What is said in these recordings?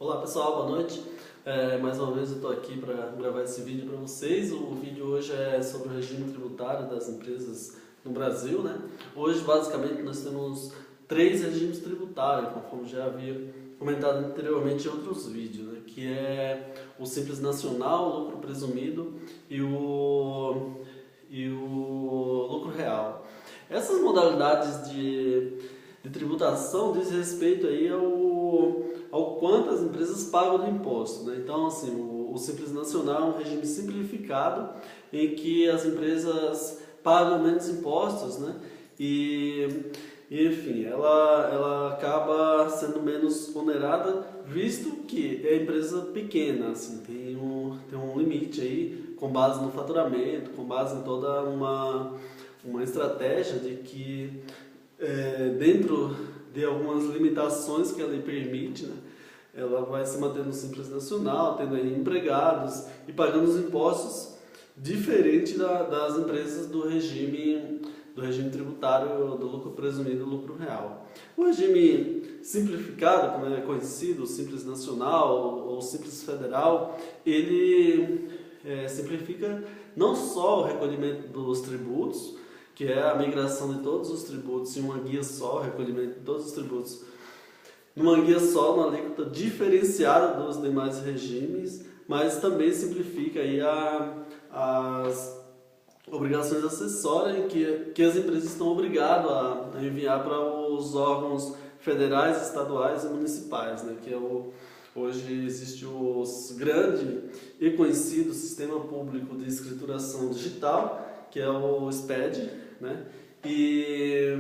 Olá pessoal, boa noite. Mais uma vez eu estou aqui para gravar esse vídeo para vocês. O vídeo hoje é sobre o regime tributário das empresas no Brasil, né? Hoje basicamente nós temos três regimes tributários, conforme já havia comentado anteriormente em outros vídeos, né? Que é o Simples Nacional, o lucro presumido e o lucro real. Essas modalidades de tributação diz respeito aí ao quanto as empresas pagam de imposto, né? Então, assim, o Simples Nacional é um regime simplificado em que as empresas pagam menos impostos, né? Enfim, ela acaba sendo menos onerada, visto que é empresa pequena, assim, tem um limite aí, com base no faturamento, com base em toda uma estratégia de que dentro de algumas limitações que a lei permite, né, ela vai se mantendo no Simples Nacional, tendo aí empregados e pagando os impostos diferente das empresas do regime tributário do lucro presumido e do lucro real. O regime simplificado, como é conhecido, o Simples Nacional ou Simples Federal, ele simplifica não só o recolhimento dos tributos, que é a migração de todos os tributos em uma guia só, o recolhimento de todos os tributos numa guia só, numa alíquota diferenciada dos demais regimes, mas também simplifica aí as obrigações acessórias que as empresas estão obrigadas a enviar para os órgãos federais, estaduais e municipais, né? Hoje existe o grande e conhecido Sistema Público de Escrituração Digital, que é o SPED, né? E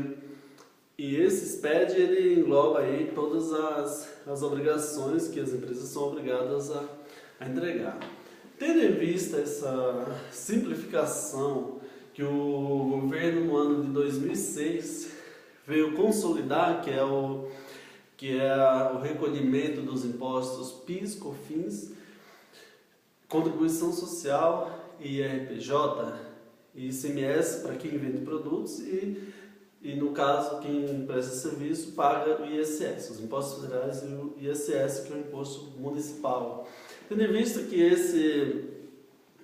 esse SPED ele engloba aí todas as obrigações que as empresas são obrigadas a entregar. Tendo em vista essa simplificação que o governo no ano de 2006 veio consolidar, que é o recolhimento dos impostos PIS, COFINS, contribuição social, IRPJ e ICMS para quem vende produtos e no caso quem presta serviço paga o ISS, os impostos federais e o ISS, que é o imposto municipal. Tendo em vista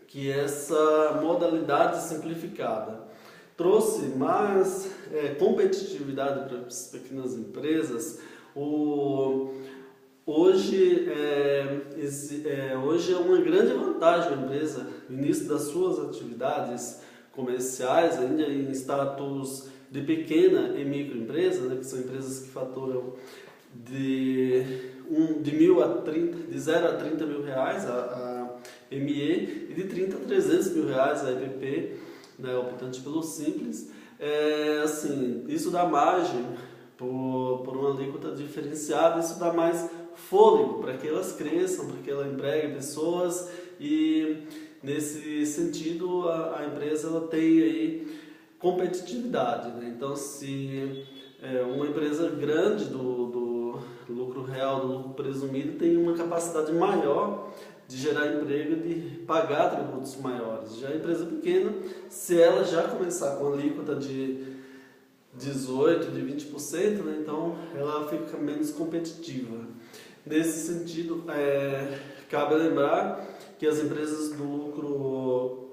que essa modalidade simplificada trouxe mais competitividade para as pequenas empresas, hoje é uma grande vantagem a empresa, no início das suas ati comerciais, ainda em status de pequena e microempresa, né, que são empresas que faturam de 0 a 30 mil reais a ME e de 30 a 300 mil reais a EPP, né, optante pelo Simples. Isso dá margem por uma alíquota diferenciada, isso dá mais fôlego para que elas cresçam, para que ela empregue pessoas e nesse sentido a empresa ela tem aí competitividade, né? Então, se uma empresa grande do lucro real, do lucro presumido, tem uma capacidade maior de gerar emprego e de pagar tributos maiores. Já a empresa pequena, se ela já começar com a alíquota de 18%, de 20%, né? Então ela fica menos competitiva. Nesse sentido, cabe lembrar que as empresas do lucro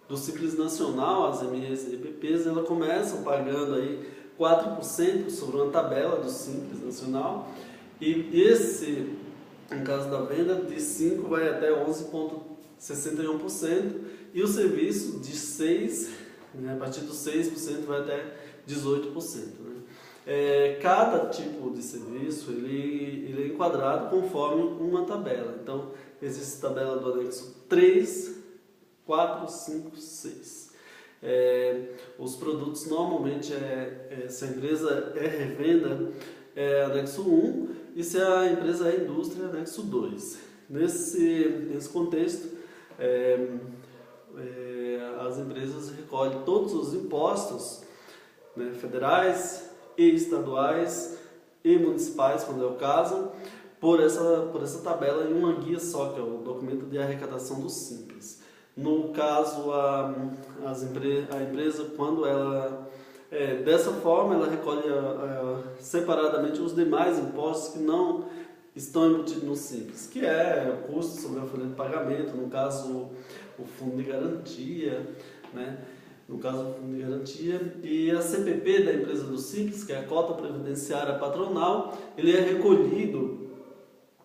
do Simples Nacional, as MEs e EPPs, elas começam pagando aí 4% sobre uma tabela do Simples Nacional e esse, no caso da venda, de 5% vai até 11,61% e o serviço de 6%, né, a partir dos 6% vai até 18%. Né? Cada tipo de serviço ele é enquadrado conforme uma tabela. Então, existe a tabela do anexo 3, 4, 5, 6. Os produtos normalmente, se a empresa é revenda, é anexo 1 e se a empresa é indústria, é anexo 2. Nesse contexto, as empresas recolhem todos os impostos, né, federais e estaduais e municipais, quando é o caso, por essa tabela em uma guia só, que é o documento de arrecadação do Simples. No caso, a empresa, quando ela dessa forma, ela recolhe separadamente os demais impostos que não estão embutidos no Simples, que é o custo sobre a folha de pagamento, no caso o fundo de garantia, né? No caso do fundo de garantia, e a CPP da empresa do Simples, que é a cota previdenciária patronal, ele é recolhido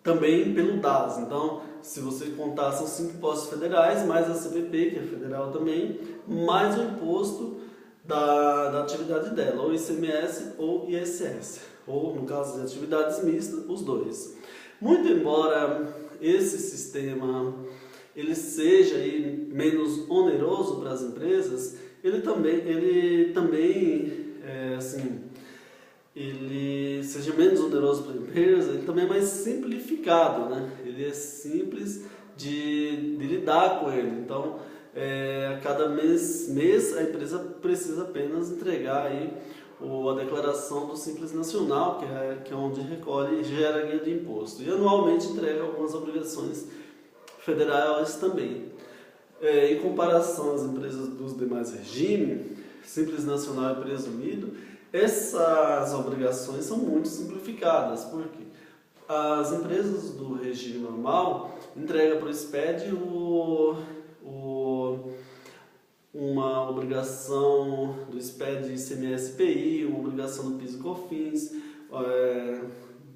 também pelo DAS. Então, se você contar, são 5 impostos federais, mais a CPP, que é federal também, mais o imposto da atividade dela, ou ICMS ou ISS, ou no caso de atividades mistas, os dois. Muito embora esse sistema ele seja aí menos oneroso para as empresas, ele seja menos oneroso para a empresa, ele também é mais simplificado, né? Ele é simples de lidar com ele. Então, a cada mês a empresa precisa apenas entregar aí a declaração do Simples Nacional, que é onde recolhe e gera guia de imposto. E anualmente entrega algumas obrigações federais também. Em comparação às empresas dos demais regimes, Simples Nacional e Presumido, essas obrigações são muito simplificadas, porque as empresas do regime normal entregam para o SPED uma obrigação do SPED ICMS-PI, uma obrigação do PIS e COFINS,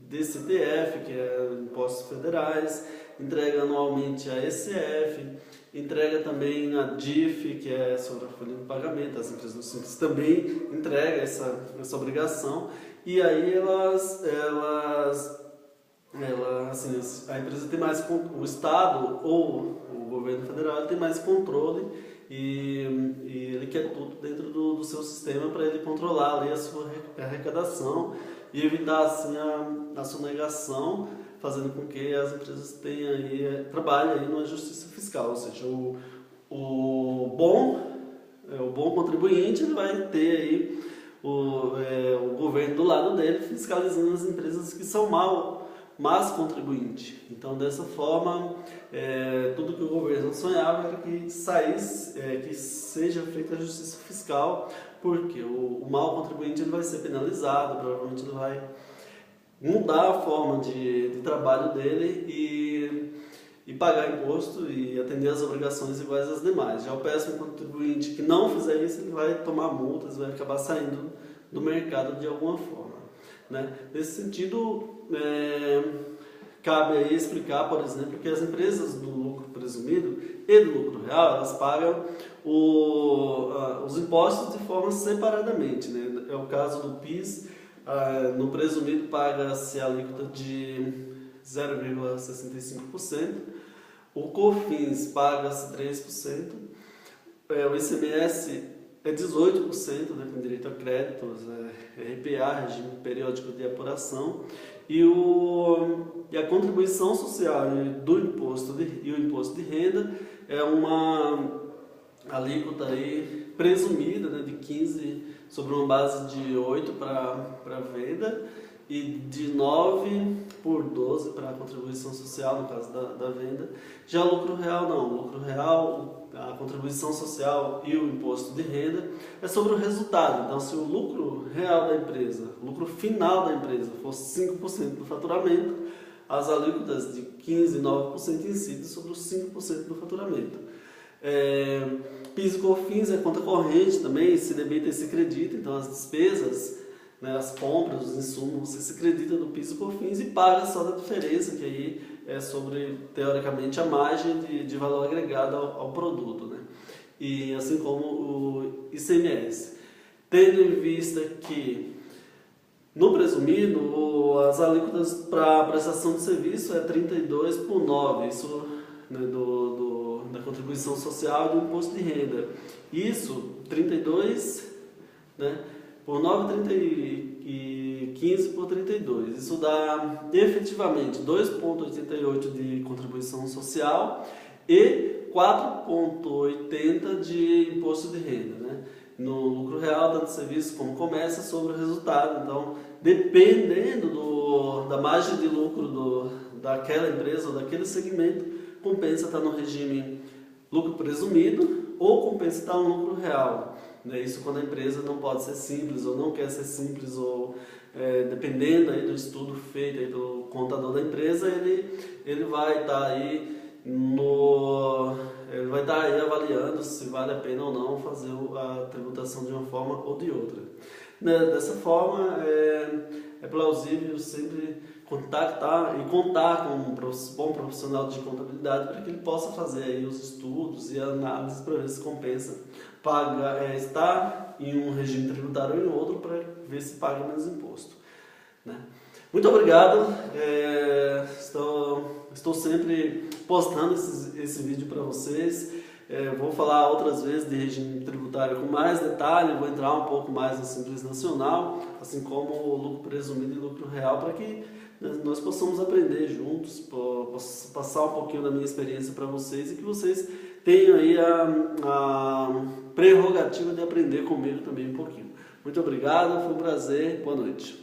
DCTF, que é Impostos Federais, entrega anualmente a ECF, entrega também a DIF, que é sobre a folha de pagamento. As empresas do Simples também entregam essa obrigação, e aí assim, a empresa tem mais, o Estado ou o governo federal tem mais controle, e ele quer tudo dentro do seu sistema para ele controlar ali a sua arrecadação e evitar assim a sonegação, fazendo com que as empresas trabalhem aí numa justiça fiscal, ou seja, o bom contribuinte ele vai ter aí o governo do lado dele fiscalizando as empresas que são más contribuintes. Então, dessa forma, tudo que o governo sonhava era que que seja feita a justiça fiscal, porque o mau contribuinte ele vai ser penalizado, provavelmente ele vai mudar a forma de trabalho dele e pagar imposto e atender às obrigações iguais às demais. Já o péssimo contribuinte que não fizer isso, ele vai tomar multas, vai acabar saindo do mercado de alguma forma, né? Nesse sentido, cabe aí explicar, por exemplo, que as empresas do lucro presumido e do lucro real, elas pagam os impostos de forma separadamente, né? É o caso do PIS. No presumido paga-se a alíquota de 0,65%, o COFINS paga-se 3%, o ICMS é 18%, né, com direito a créditos, RPA, regime periódico de apuração, e a contribuição social do imposto e o imposto de renda é uma alíquota aí presumida, né, de 15%, sobre uma base de 8% para venda e de 9 por 12 para a contribuição social, no caso da venda. Já o lucro real não, o lucro real, a contribuição social e o imposto de renda é sobre o resultado. Então, se o lucro real da empresa, o lucro final da empresa fosse 5% do faturamento, as alíquotas de 15% e 9% incidem sobre os 5% do faturamento. PIS e COFINS é conta corrente também, se debita e se credita, então as despesas, né, as compras, os insumos, você se credita do PIS e COFINS e paga só da diferença, que aí é sobre, teoricamente, a margem de valor agregado ao produto, né? E assim como o ICMS. Tendo em vista que no presumido, as alíquotas para prestação de serviço é 32 por 9, isso, né, da contribuição social e do imposto de renda. Isso, 32, né, por 9, 30 e 15 por 32. Isso dá efetivamente 2,88 de contribuição social e 4,80 de imposto de renda, né? No lucro real, tanto serviço como começa sobre o resultado. Então, dependendo da margem de lucro daquela empresa ou daquele segmento, compensa estar no regime lucro presumido ou compensa estar no lucro real, né? Isso quando a empresa não pode ser simples ou não quer ser simples ou dependendo aí do estudo feito aí pelo contador da empresa, ele vai estar aí ele vai estar aí avaliando se vale a pena ou não fazer a tributação de uma forma ou de outra. Dessa forma, é plausível sempre contactar e contar com um bom profissional de contabilidade para que ele possa fazer aí os estudos e a análise para ver se compensa estar em um regime tributário ou em outro para ver se paga menos imposto, né? Muito obrigado, estou sempre postando esse vídeo para vocês. Vou falar outras vezes de regime tributário com mais detalhe, vou entrar um pouco mais no Simples Nacional, assim como o lucro presumido e lucro real, para que nós possamos aprender juntos, passar um pouquinho da minha experiência para vocês e que vocês tenham aí a prerrogativa de aprender comigo também um pouquinho. Muito obrigado, foi um prazer, boa noite.